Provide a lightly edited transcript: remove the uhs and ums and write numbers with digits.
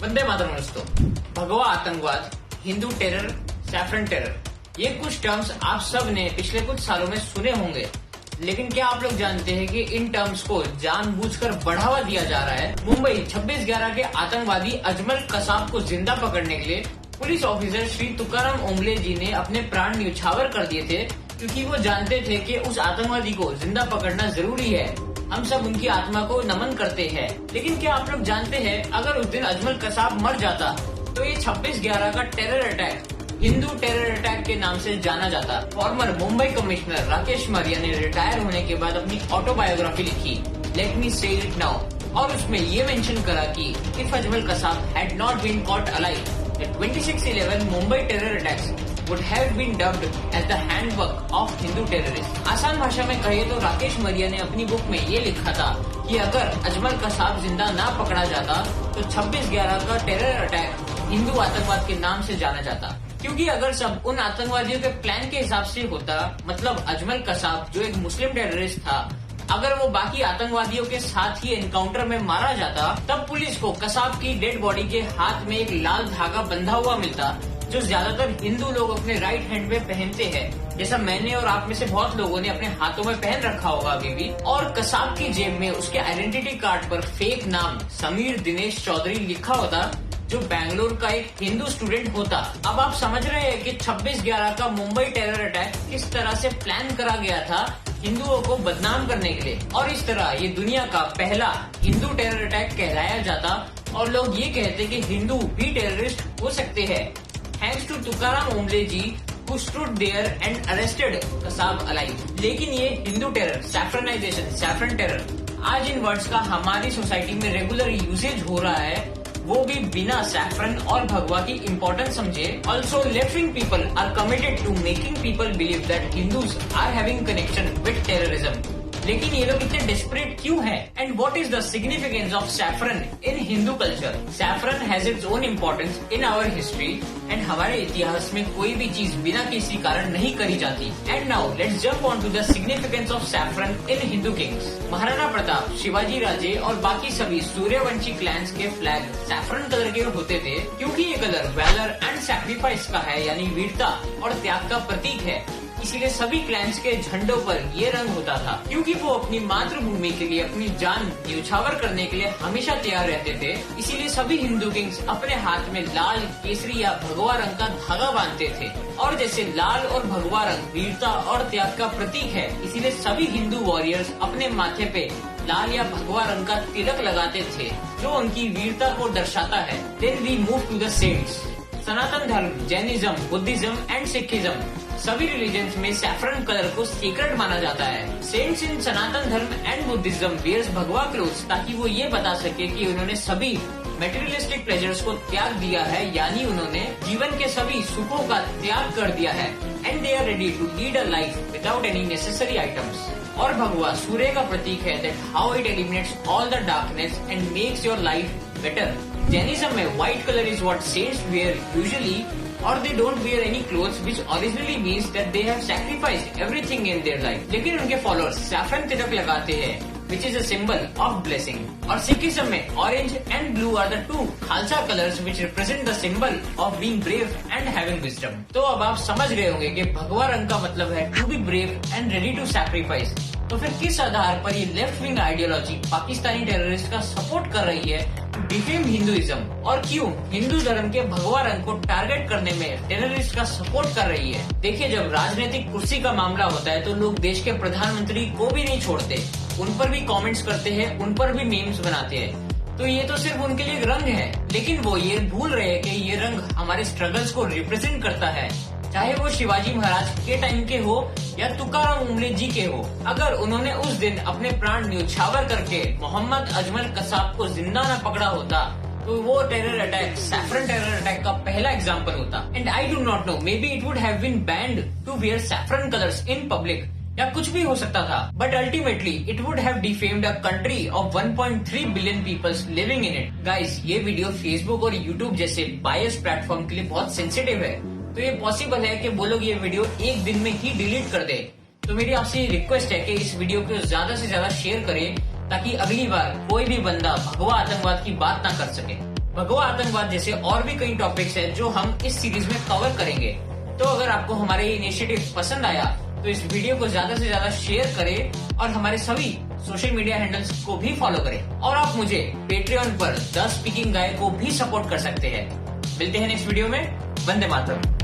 वंदे मातरम दोस्तों। भगवा आतंकवाद, हिंदू टेरर, सैफरन टेरर, ये कुछ टर्म्स आप सब ने पिछले कुछ सालों में सुने होंगे, लेकिन क्या आप लोग जानते हैं कि इन टर्म्स को जानबूझकर बढ़ावा दिया जा रहा है। मुंबई 26/11 के आतंकवादी अजमल कसाब को जिंदा पकड़ने के लिए पुलिस ऑफिसर श्री तुकाराम ओंबले जी ने अपने प्राण न्यौछावर कर दिए थे, क्योंकि वो जानते थे कि उस आतंकवादी को जिंदा पकड़ना जरूरी है। हम सब उनकी आत्मा को नमन करते हैं। लेकिन क्या आप लोग जानते हैं, अगर उस दिन अजमल कसाब मर जाता तो ये 26/11 का terror attack Hindu terror attack के नाम से जाना जाता। फॉर्मर मुंबई कमिश्नर राकेश मरिया ने रिटायर होने के बाद अपनी ऑटोबायोग्राफी लिखी, लेट मी से इट नाउ, और उसमें ये मेंशन करा कि if Ajmal Kasab had not been caught alive, the 26/11 Mumbai terror attacks would have been dubbed as the handbook of Hindu terrorists। आसान भाषा में कहे तो राकेश मरिया ने अपनी बुक में ये लिखा था कि अगर अजमल कसाब जिंदा ना पकड़ा जाता तो 26/11 का टेरर अटैक हिंदू आतंकवाद के नाम से जाना जाता। क्योंकि अगर सब उन आतंकवादियों के प्लान के हिसाब से होता, मतलब अजमल कसाब जो एक मुस्लिम टेररिस्ट था, अगर वो बाकी आतंकवादियों के साथ ही एनकाउंटर में मारा जाता, तब पुलिस को कसाब की डेड बॉडी के हाथ में एक लाल धागा बंधा हुआ मिलता, जो ज्यादातर हिंदू लोग अपने राइट हैंड में पहनते हैं, जैसा मैंने और आप में से बहुत लोगों ने अपने हाथों में पहन रखा होगा अभी भी। और कसाब की जेब में उसके आइडेंटिटी कार्ड पर फेक नाम समीर दिनेश चौधरी लिखा होता, जो बैंगलोर का एक हिंदू स्टूडेंट होता। अब आप समझ रहे हैं कि 26/11 का मुंबई टेरर अटैक किस तरह से प्लान करा गया था हिंदुओं को बदनाम करने के लिए, और इस तरह ये दुनिया का पहला हिंदू टेरर अटैक कहलाया जाता। और लोग ये कहते कि हिंदू भी टेररिस्ट हो सकते हैं, thanks to Tukaram Omble ji who stood there and arrested Kasab alive। लेकिन ये Hindu terror, saffronization, saffron terror, आज इन वर्ड्स का हमारी सोसाइटी में रेगुलर यूजेज हो रहा है, वो भी बिना सैफरन और भगवा की इम्पोर्टेंस समझे। Also left wing people are committed to making people believe that Hindus are having connection with terrorism. लेकिन ये लोग इतने डेस्परेट क्यों हैं? And what is the significance of saffron in Hindu culture? Saffron has its own importance in our history, and हमारे इतिहास में कोई भी चीज बिना किसी कारण नहीं करी जाती। And now let's jump on to the significance of saffron in Hindu kings. Maharana Pratap, Shivaji Raje और बाकी सभी सूर्यवंशी क्लैंस के फ्लैग सैफरन कलर के होते थे, क्योंकि ये कलर वैलर एंड सैक्रिफाइस का है, यानी वीरता और त्याग का प्रतीक है। इसीलिए सभी क्लैंस के झंडों पर ये रंग होता था, क्योंकि वो अपनी मातृभूमि के लिए अपनी जान न्यौछावर करने के लिए हमेशा तैयार रहते थे। इसीलिए सभी हिंदू किंग्स अपने हाथ में लाल, केसरी या भगवा रंग का धागा बांधते थे। और जैसे लाल और भगवा रंग वीरता और त्याग का प्रतीक है, इसीलिए सभी हिंदू वॉरियर्स अपने माथे पे लाल या भगवा रंग का तिलक लगाते थे, जो उनकी वीरता को दर्शाता है। Then we move to the saints. Sanatan Dharma, Jainism, Buddhism and Sikhism, सभी रिलीजन्स में सैफरन कलर को सीक्रेट माना जाता है। Saints in Sanatan Dharma and Buddhism wears bhagwa clothes, ताकि वो ये बता सके कि उन्होंने सभी मेटेरियलिस्टिक प्लेजर्स को त्याग दिया है, यानी उन्होंने जीवन के सभी सुखों का त्याग कर दिया है। And they are ready to lead a life without any necessary items. और भगवा सूर्य का प्रतीक है, that how it eliminates all the darkness and makes your life better. Jainism में white colour is what saints wear usually, or they don't wear any clothes, which originally means that they have sacrificed everything in their life। लेकिन उनके followers saffron तिलक लगाते हैं, which is a symbol of blessing। और सिखिज्म में orange and blue are the two Khalsa colours which represent the symbol of being brave and having wisdom। तो अब आप समझ गए होंगे कि भगवा रंग का मतलब है to be brave and ready to sacrifice। तो फिर किस आधार पर ये left wing ideology Pakistani terrorist का सपोर्ट कर रही है डिफेम हिंदुइज्म, और क्यों हिंदू धर्म के भगवा रंग को टारगेट करने में टेररिस्ट का सपोर्ट कर रही है? देखिए, जब राजनीतिक कुर्सी का मामला होता है तो लोग देश के प्रधानमंत्री को भी नहीं छोड़ते, उन पर भी कमेंट्स करते हैं, उन पर भी मीम्स बनाते हैं। तो ये तो सिर्फ उनके लिए एक रंग है, लेकिन वो ये भूल रहे हैं कि ये रंग हमारे स्ट्रगल्स को रिप्रेजेंट करता है, चाहे वो शिवाजी महाराज के टाइम के हो या तुकाराम ओंबले जी के हो। अगर उन्होंने उस दिन अपने प्राण न्यौछावर करके मोहम्मद अजमल कसाब को जिंदा न पकड़ा होता, तो वो terror attack saffron terror attack का पहला एग्जाम्पल होता। And I do not know, maybe it would have been banned to wear saffron colours in public, या कुछ भी हो सकता था, but ultimately it would have defamed a country of 1.3 billion peoples living in it. Guys, ये video Facebook और YouTube जैसे bias platform के लिए बहुत सेंसिटिव है, तो ये पॉसिबल है कि वो लोग ये वीडियो एक दिन में ही डिलीट कर दे। तो मेरी आपसे रिक्वेस्ट है कि इस वीडियो को ज्यादा से ज्यादा शेयर करें, ताकि अगली बार कोई भी बंदा भगवा आतंकवाद की बात ना कर सके। भगवा आतंकवाद जैसे और भी कई टॉपिक्स हैं जो हम इस सीरीज में कवर करेंगे। तो अगर आपको हमारे ये इनिशिएटिव पसंद आया तो इस वीडियो को ज्यादा से ज्यादा शेयर करें और हमारे सभी सोशल मीडिया हैंडल्स को भी फॉलो करें। और आप मुझे पेट्रियन पर द स्पीकिंग गाय को भी सपोर्ट कर सकते हैं। मिलते हैं नेक्स्ट वीडियो में। वंदे मातरम।